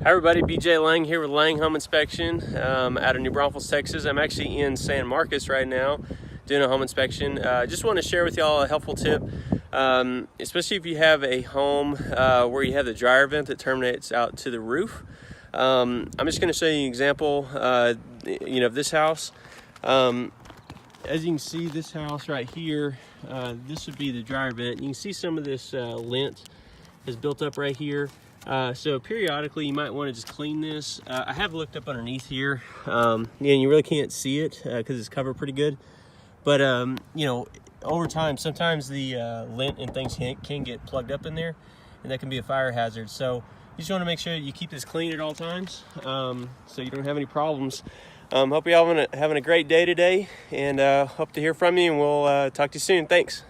Hi everybody, BJ Lang here with Lange Home Inspection out of New Braunfels, Texas. I'm actually in San Marcos right now doing a home inspection. Just want to share with y'all a helpful tip, especially if you have a home where you have the dryer vent that terminates out to the roof. I'm just going to show you an example of this house. As you can see, this house right here, this would be the dryer vent. You can see some of this lint is built up right here. So periodically you might want to just clean this. I have looked up underneath here, and you really can't see it because it's covered pretty good. But over time, sometimes the lint and things can get plugged up in there, and that can be a fire hazard. So you just want to make sure you keep this clean at all times, so you don't have any problems. Hope you all having a great day today, and hope to hear from you, and we'll talk to you soon. Thanks.